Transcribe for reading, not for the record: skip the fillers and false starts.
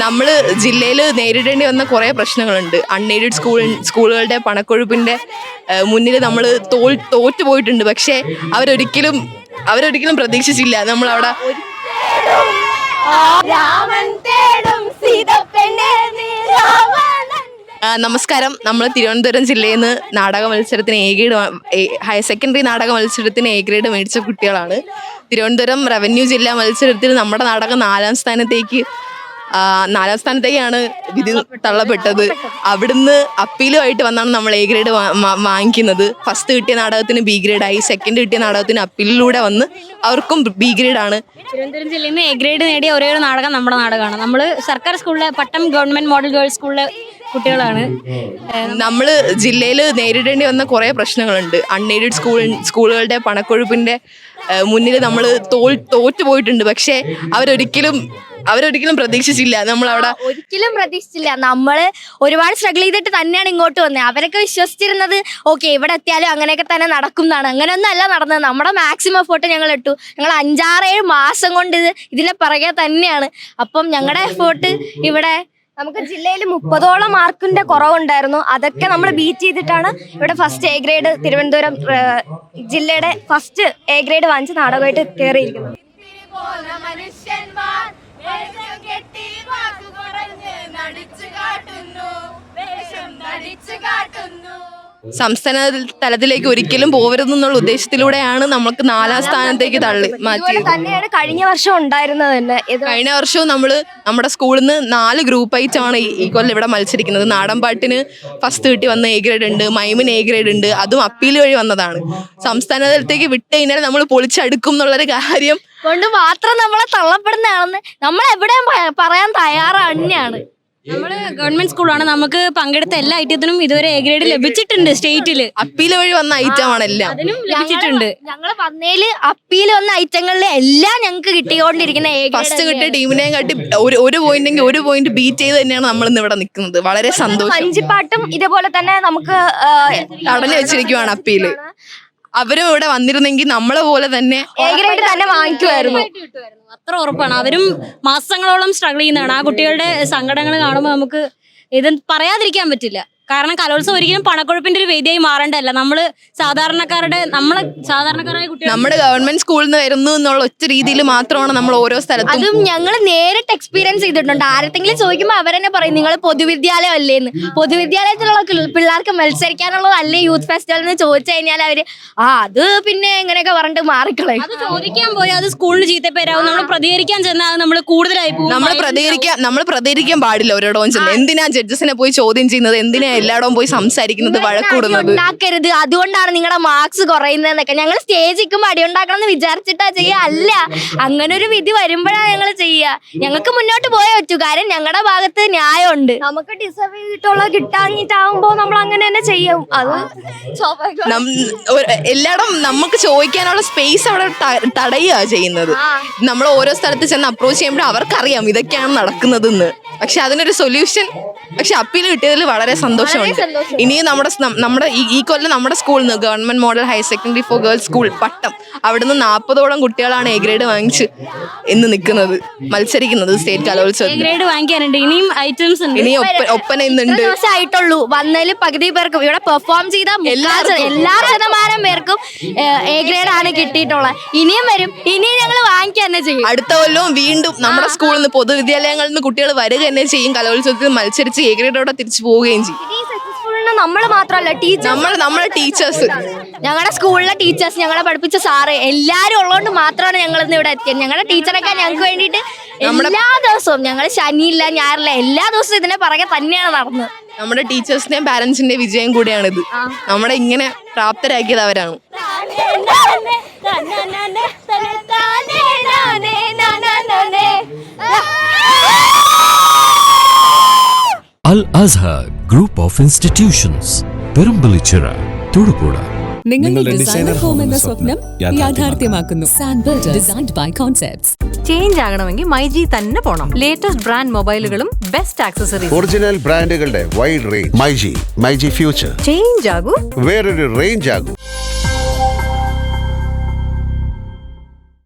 നമ്മൾ ജില്ലയിൽ നേരിടേണ്ടി വന്ന കുറേ പ്രശ്നങ്ങളുണ്ട്. അൺഎയ്ഡഡ് സ്കൂളുകളുടെ പണക്കൊഴുപ്പിൻ്റെ മുന്നിൽ നമ്മൾ തോറ്റു പോയിട്ടുണ്ട്. പക്ഷേ അവരൊരിക്കലും പ്രതീക്ഷിച്ചില്ല നമ്മളവിടെ നമസ്കാരം. നമ്മൾ തിരുവനന്തപുരം ജില്ലയിൽ നിന്ന് നാടക മത്സരത്തിന് ഹയർ സെക്കൻഡറി നാടക മത്സരത്തിന് എ ഗ്രേഡ് മേടിച്ച കുട്ടികളാണ്. തിരുവനന്തപുരം റവന്യൂ ജില്ലാ മത്സരത്തിൽ നമ്മുടെ നാടകം നാലാം സ്ഥാനത്തേക്കാണ് വിധി തള്ളപ്പെട്ടത്. അവിടുന്ന് അപ്പീലുമായിട്ട് വന്നാണ് നമ്മൾ എ ഗ്രേഡ് വാങ്ങിക്കുന്നത്. ഫസ്റ്റ് കിട്ടിയ നാടകത്തിന് ബി ഗ്രേഡായി, സെക്കൻഡ് കിട്ടിയ നാടകത്തിന് അപ്പീലിലൂടെ വന്ന് അവർക്കും ബി ഗ്രേഡാണ്. തിരുവനന്തപുരം ജില്ലയിൽ നിന്ന് എ ഗ്രേഡ് നേടിയ ഒരേ ഒരു നാടകം നമ്മുടെ നാടകമാണ്. നമ്മൾ സർക്കാർ സ്കൂളിലെ പട്ടം ഗവൺമെന്റ് മോഡൽ ഗേൾസ് സ്കൂളിലെ കുട്ടികളാണ്. നമ്മൾ ജില്ലയിൽ നേരിടേണ്ടി വന്ന കുറേ പ്രശ്നങ്ങളുണ്ട്. അൺഎയ്ഡഡ് സ്കൂളുകളുടെ പണക്കൊഴുപ്പിൻ്റെ മുന്നിൽ നമ്മൾ തോറ്റു പോയിട്ടുണ്ട്. പക്ഷേ അവരൊരിക്കലും പ്രതീക്ഷിച്ചില്ല നമ്മളവിടെ ഒരിക്കലും പ്രതീക്ഷിച്ചില്ല. നമ്മൾ ഒരുപാട് സ്ട്രഗിൾ ചെയ്തിട്ട് തന്നെയാണ് ഇങ്ങോട്ട് വന്നത്. അവരൊക്കെ വിശ്വസിച്ചിരുന്നത് ഓക്കെ ഇവിടെ എത്തിയാലും അങ്ങനെയൊക്കെ തന്നെ നടക്കും എന്നാണ്. അങ്ങനെയൊന്നും അല്ല നടന്നത്. നമ്മുടെ മാക്സിമം എഫേർട്ട് ഞങ്ങൾ ഇട്ടു. ഞങ്ങൾ 5-6-7 മാസം കൊണ്ട് ഇതിനെ പിറകെ തന്നെയാണ്. അപ്പം ഞങ്ങളുടെ എഫേർട്ട് ഇവിടെ നമുക്ക് ജില്ലയിൽ 30ഓളം മാർക്കിന്റെ കുറവുണ്ടായിരുന്നു. അതൊക്കെ നമ്മൾ ബീറ്റ് ചെയ്തിട്ടാണ് ഇവിടെ ഫസ്റ്റ് എ ഗ്രേഡ് തിരുവനന്തപുരം ജില്ലയുടെ ഫസ്റ്റ് എ ഗ്രേഡ് വാങ്ങിച്ച് നാടകമായിട്ട് കയറിയിരിക്കുന്നത്. സംസ്ഥാന തലത്തിലേക്ക് ഒരിക്കലും പോകരുതെന്നുള്ള ഉദ്ദേശത്തിലൂടെയാണ് നമുക്ക് 4ാം സ്ഥാനത്തേക്ക് മാറ്റിയത്. തന്നെയാണ് കഴിഞ്ഞ വർഷം ഉണ്ടായിരുന്നത് തന്നെ. കഴിഞ്ഞ വർഷവും നമ്മുടെ സ്കൂളിൽ നിന്ന് 4 ഗ്രൂപ്പായിട്ടാണ് ഈ കൊല്ലം ഇവിടെ മത്സരിക്കുന്നത്. നാടൻപാട്ടിന് ഫസ്റ്റ് കിട്ടി വന്ന എ ഗ്രേഡ് ഉണ്ട്, മൈമിന് എ ഗ്രേഡ് ഉണ്ട്, അതും അപ്പീൽ വഴി വന്നതാണ്. സംസ്ഥാന തലത്തേക്ക് വിട്ട് കഴിഞ്ഞാൽ നമ്മൾ പൊളിച്ചടുക്കും എന്നുള്ളൊരു കാര്യം കൊണ്ട് മാത്രം നമ്മളെ തള്ളപ്പെടുന്നതാണെന്ന് നമ്മൾ എവിടെയും പറയാൻ തയ്യാറാണ്. നമ്മള് ഗവൺമെന്റ് സ്കൂളാണ്. നമുക്ക് പങ്കെടുത്ത എല്ലാ ഐറ്റത്തിനും ഇതുവരെ എ ഗ്രേഡ് ലഭിച്ചിട്ടുണ്ട്. സ്റ്റേറ്റില് അപ്പീൽ വഴി വന്ന ഐറ്റമാണ് എല്ലാം. അതിനും ലഭിച്ചിട്ടുണ്ട്. ഞങ്ങൾ വന്നേല് അപ്പീൽ വന്ന ഐറ്റങ്ങളിൽ എല്ലാം ഞങ്ങൾക്ക് കിട്ടിക്കൊണ്ടിരിക്കുന്ന ഫസ്റ്റ് കിട്ടിയ ടീമിനെയും കാട്ടി ഒരു പോയിന്റെങ്കിൽ ഒരു പോയിന്റ് ബീറ്റ് ചെയ്ത് തന്നെയാണ് നമ്മൾ ഇന്ന് ഇവിടെ നിൽക്കുന്നത്. വളരെ സന്തോഷം. വഞ്ചിപ്പാട്ടും ഇതേപോലെ തന്നെ നമുക്ക് തടഞ്ഞു വെച്ചിരിക്കുവാണ് അപ്പീല്. അവരും ഇവിടെ വന്നിരുന്നെങ്കിൽ നമ്മളെ പോലെ തന്നെ എ ഗ്രേഡ് തന്നെ വാങ്ങിക്കുമായിരുന്നു. അത്ര ഉറപ്പാണ്. അവരും മാസങ്ങളോളം സ്ട്രഗിൾ ചെയ്യുന്നതാണ്. ആ കുട്ടികളുടെ സങ്കടങ്ങൾ കാണുമ്പോൾ നമുക്ക് ഇത് പറയാതിരിക്കാൻ പറ്റില്ല. കാരണം കലോത്സവം ഒരിക്കലും പണക്കൊഴുപ്പിന്റെ ഒരു വേദിയായി മാറേണ്ടതല്ല. സാധാരണക്കാരായ കുട്ടികൾ നമ്മുടെ ഗവൺമെന്റ് സ്കൂളിൽ നിന്ന് വരുന്നു എന്നുള്ള ഒറ്റ രീതിയിൽ മാത്രമാണ് നമ്മൾ ഓരോ സ്ഥലത്തും. അതും ഞങ്ങൾ നേരിട്ട് എക്സ്പീരിയൻസ് ചെയ്തിട്ടുണ്ട്. ആരെങ്കിലും ചോദിക്കുമ്പോൾ അവരെന്നെ പറയും നിങ്ങൾ പൊതുവിദ്യാലയം അല്ലേന്ന്. പൊതുവിദ്യാലയത്തിലുള്ള പിള്ളേർക്ക് മത്സരിക്കാനുള്ളതല്ലേ യൂത്ത് ഫെസ്റ്റിവൽ എന്ന് ചോദിച്ചു കഴിഞ്ഞാൽ അവര് അത് പിന്നെ എങ്ങനെയൊക്കെ പറഞ്ഞിട്ട് മാറിക്കളയും. അത് ചോദിക്കാൻ പോയാൽ അത് സ്കൂളിന് ചീത്തപ്പേരാവും. നമ്മൾ പ്രതികരിക്കാൻ ചെന്നാൽ നമ്മൾ കൂടുതലായി പോകും. നമ്മൾ പ്രതികരിക്കാൻ പാടില്ല. ഒരിടവും ചെന്ന് എന്തിനാ ജഡ്ജസിനെ പോയി ചോദ്യം ചെയ്യുന്നത്, എന്തിനാ എല്ലായിടവും പോയി സംസാരിക്കുന്നത്, വഴക്കൂടുന്നത്. ഉണ്ടാക്കരുത്, അതുകൊണ്ടാണ് നിങ്ങളുടെ മാർക്സ് കുറയുന്നതെന്നൊക്കെ ഞങ്ങൾ സ്റ്റേജ് നിൽക്കുമ്പോൾ അടി ഉണ്ടാക്കണം എന്ന് വിചാരിച്ചിട്ടാ ചെയ്യുക. അല്ല, അങ്ങനെ ഒരു വിധി വരുമ്പോഴാണ് ഞങ്ങൾ ചെയ്യുക. ഞങ്ങൾക്ക് മുന്നോട്ട് പോയേ പറ്റൂ. കാര്യം ഞങ്ങളുടെ ഭാഗത്ത് ന്യായമുണ്ട്. നമുക്ക് ഡിസർവ് ചെയ്തിട്ടുള്ള കിട്ടാഞ്ഞിട്ടാവുമ്പോ നമ്മൾ അങ്ങനെ തന്നെ ചെയ്യും. അത് എല്ലായിടും നമുക്ക് ചോദിക്കാനുള്ള സ്പേസ് അവിടെ തടയുക ചെയ്യുന്നത്. നമ്മൾ ഓരോ സ്ഥലത്ത് ചെന്ന് അപ്രോച്ച് ചെയ്യുമ്പോൾ അവർക്കറിയാം ഇതൊക്കെയാണ് നടക്കുന്നതെന്ന്. പക്ഷെ അതിനൊരു സൊല്യൂഷൻ അപ്പീൽ കിട്ടിയതിൽ വളരെ സന്തോഷമുണ്ട്. ഇനിയും നമ്മുടെ ഈ കൊല്ലം നമ്മുടെ സ്കൂളിൽ നിന്ന് government model higher secondary for girls school Pattom അവിടുന്ന് 40ഓളം കുട്ടികളാണ് എ ഗ്രേഡ് വാങ്ങിച്ച് ഇന്ന് നിൽക്കുന്നത്, മത്സരിക്കുന്നത് സ്റ്റേറ്റ് കലോത്സവത്തിൽ. ഗ്രേഡ് വാങ്ങിക്കാനുണ്ട്. ഇനിയും ഐറ്റംസ് ഉണ്ട്. ഇനി ഒപ്പന ഇന്നുണ്ട്. ആയിട്ടുള്ളൂ വന്നതിൽ പകുതി പേർക്കും ഇവിടെ പെർഫോം ചെയ്ത എല്ലാ ശതമാനം പേർക്കും എ ഗ്രേഡ് ആണ് കിട്ടിയിട്ടുള്ളത്. ഇനിയും വരും. ഇനിയും ഞങ്ങൾ വാങ്ങിക്കുക തന്നെ ചെയ്യും. അടുത്ത കൊല്ലവും വീണ്ടും നമ്മുടെ സ്കൂളിൽ നിന്ന് പൊതുവിദ്യാലയങ്ങളിൽ നിന്ന് കുട്ടികൾ വരിക തന്നെ ചെയ്യും. കലോത്സവത്തിൽ മത്സരിച്ച് എ ഗ്രേഡോടെ തിരിച്ചു പോവുകയും ചെയ്യും. നമ്മൾ മാത്രമല്ല നമ്മളെ ടീച്ചേഴ്സ്, ഞങ്ങളുടെ സ്കൂളിലെ ടീച്ചേഴ്സ്, ഞങ്ങളെ പഠിപ്പിച്ച സാറ് എല്ലാരും ഉള്ളതുകൊണ്ട് മാത്രമാണ് ഞങ്ങൾ ഇന്ന് ഇവിടെ എത്തിയത്. ഞങ്ങളുടെ ടീച്ചറൊക്കെ ഞങ്ങൾക്ക് വേണ്ടിയിട്ട് എല്ലാ ദിവസവും, ഞങ്ങൾ ശനിയില്ല ഞായറില്ല എല്ലാ ദിവസവും ഇതിനെ പുറകെ തന്നെയാണ് നടന്നത്. നമ്മുടെ ടീച്ചേഴ്സിന്റെയും പാരന്റ്സിന്റെയും വിജയം കൂടിയാണിത്. നമ്മളെ ഇങ്ങനെ പ്രാപ്തരാക്കിയത് അവരാണ്. Al Azhar Group of Institutions, Perumbalichira, Thudukkuda. നിങ്ങളുടെ ഡിസൈനർ ഹോം എന്ന സ്വപ്നം യാഥാർത്ഥ്യമാക്കുന്നു. Sanbuild, designed by concepts. Change ആകണമെങ്കിൽ മൈജി തന്നെ പോണം. ലേറ്റസ്റ്റ് ബ്രാൻഡ് മൊബൈലുകളും ബെസ്റ്റ് ആക്സസറീസ്, ഒറിജിനൽ ബ്രാൻഡുകളുടെ wide range. MyG future. Change ആകൂ, വേറൊരു റേഞ്ച് ആകൂ.